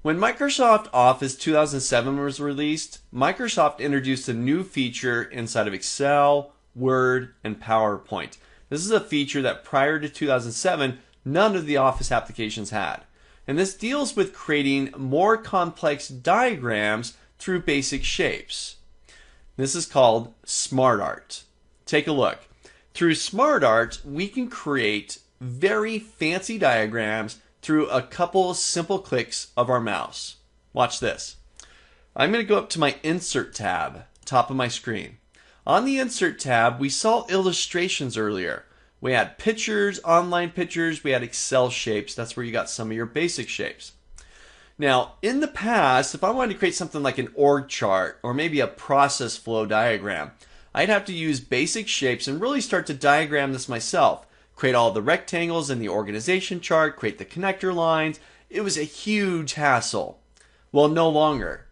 When Microsoft Office 2007 was released, Microsoft introduced a new feature inside of Excel, Word, and PowerPoint. This is a feature that prior to 2007, none of the Office applications had. And this deals with creating more complex diagrams through basic shapes. This is called smartart. Take a look. Through smartart, we can create very fancy diagrams through a couple simple clicks of our mouse. Watch this. I'm going to go up to my Insert tab, top of my screen. On the Insert tab, we saw illustrations earlier. We had pictures, online pictures, we had Excel shapes. That's where you got some of your basic shapes. Now, in the past, if I wanted to create something like an org chart or maybe a process flow diagram, I'd have to use basic shapes and really start to diagram this myself. Create all the rectangles in the organization chart, create the connector lines. It was a huge hassle. Well, no longer.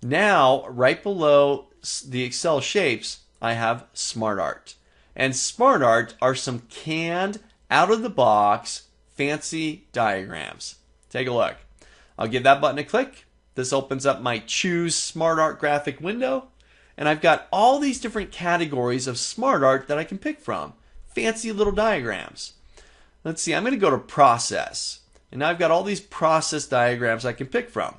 Now, right below the Excel shapes, I have smartart. And smartart are some canned, out-of-the-box, fancy diagrams. Take a look. I'll give that button a click. This opens up my Choose SmartArt graphic window. And I've got all these different categories of smartart that I can pick from. Fancy little diagrams. Let's see, I'm going to go to Process. And now I've got all these process diagrams I can pick from.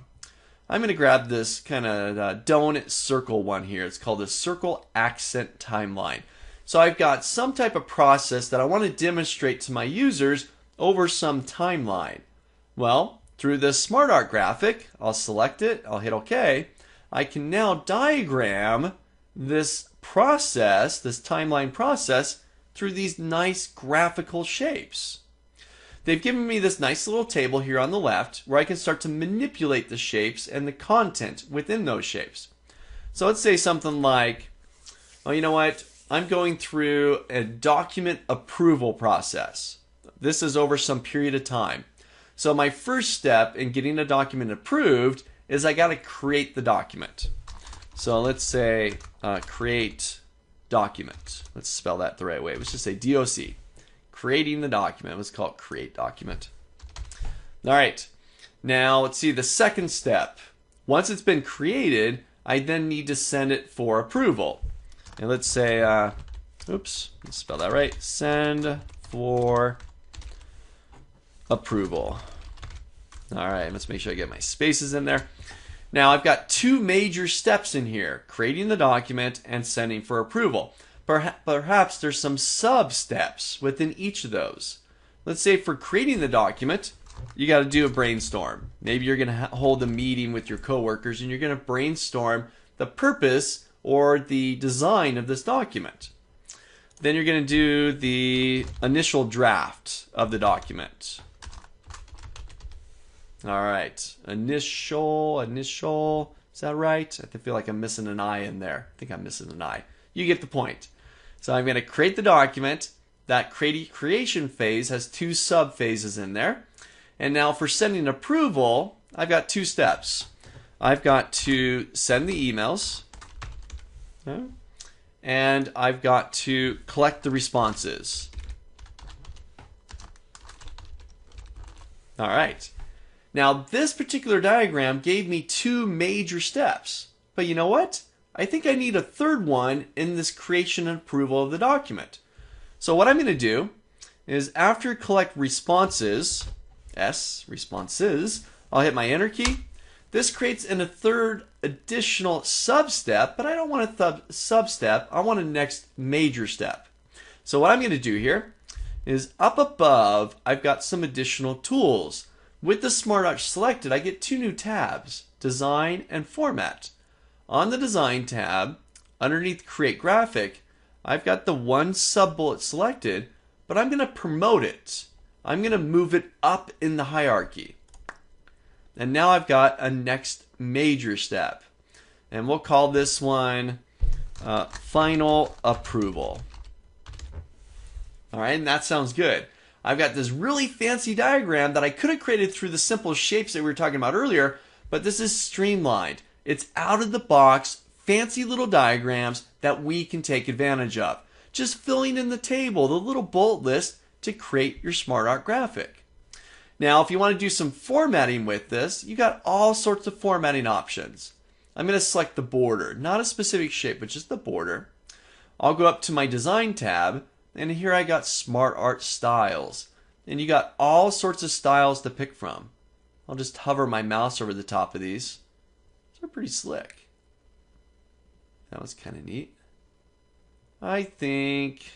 I'm going to grab this kind of donut circle one here. It's called a circle accent timeline. So I've got some type of process that I want to demonstrate to my users over some timeline. Well, through this smartart graphic, I'll select it, I'll hit OK. I can now diagram this process, this timeline process, through these nice graphical shapes. They've given me this nice little table here on the left where I can start to manipulate the shapes and the content within those shapes. So let's say something like, oh, you know what? I'm going through a document approval process. This is over some period of time. So my first step in getting a document approved is I got to create the document. So let's say create document. Let's spell that the right way. Let's just say DOC. Creating the document. Let's call it create document. All right. Now let's see the second step. Once it's been created, I then need to send it for approval. And let's say, let's spell that right. Send for approval. All right. Let's make sure I get my spaces in there. Now I've got two major steps in here, creating the document and sending for approval. Perhaps there's some sub-steps within each of those. Let's say for creating the document, you got to do a brainstorm. Maybe you're going to hold a meeting with your coworkers and you're going to brainstorm the purpose or the design of this document. Then you're going to do the initial draft of the document. All right, initial, is that right? I feel like I'm missing an I in there. I think I'm missing an I. You get the point. So I'm going to create the document. That creation phase has two sub phases in there. And now for sending approval, I've got two steps. I've got to send the emails. Okay, and I've got to collect the responses. All right. Now, this particular diagram gave me two major steps. But you know what? I think I need a third one in this creation and approval of the document. So what I'm going to do is after collect responses, responses, I'll hit my enter key. This creates a third additional sub-step, but I don't want a sub-step. I want a next major step. So what I'm going to do here is up above, I've got some additional tools. With the smartart selected, I get two new tabs, Design and Format. On the Design tab, underneath Create Graphic, I've got the one sub-bullet selected, but I'm going to promote it. I'm going to move it up in the hierarchy. And now I've got a next major step. And we'll call this one Final Approval. All right, and that sounds good. I've got this really fancy diagram that I could have created through the simple shapes that we were talking about earlier, but this is streamlined. It's out of the box, fancy little diagrams that we can take advantage of. Just filling in the table, the little bullet list to create your smartart graphic. Now, if you want to do some formatting with this, you got all sorts of formatting options. I'm going to select the border, not a specific shape, but just the border. I'll go up to my design tab, and here I got smartart styles. And you got all sorts of styles to pick from. I'll just hover my mouse over the top of these. They're pretty slick. That was kind of neat. I think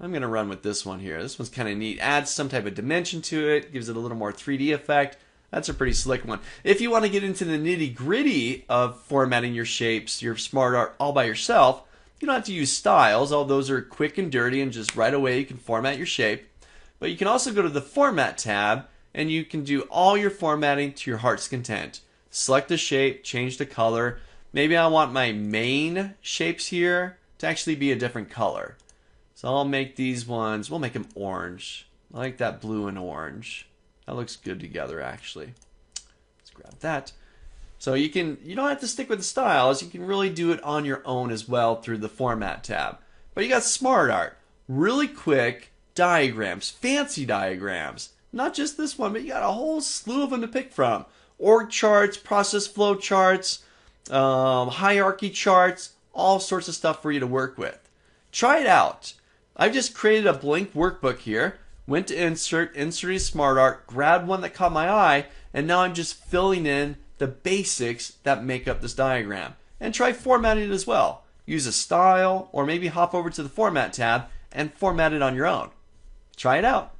I'm going to run with this one here. This one's kind of neat. Adds some type of dimension to it, gives it a little more 3D effect. That's a pretty slick one. If you want to get into the nitty-gritty of formatting your shapes, your smartart all by yourself, you don't have to use styles. All those are quick and dirty, and just right away you can format your shape. But you can also go to the Format tab, and you can do all your formatting to your heart's content. Select the shape, change the color. Maybe I want my main shapes here to actually be a different color. So I'll make these ones, we'll make them orange. I like that blue and orange. That looks good together, actually. Let's grab that. So you don't have to stick with the styles. You can really do it on your own as well through the Format tab. But you got smartart, really quick diagrams, fancy diagrams. Not just this one, but you got a whole slew of them to pick from. Org charts, process flow charts, hierarchy charts, all sorts of stuff for you to work with. Try it out. I've just created a blank workbook here, went to insert, inserted smartart, grabbed one that caught my eye, and now I'm just filling in the basics that make up this diagram. And try formatting it as well. Use a style, or maybe hop over to the Format tab and format it on your own. Try it out.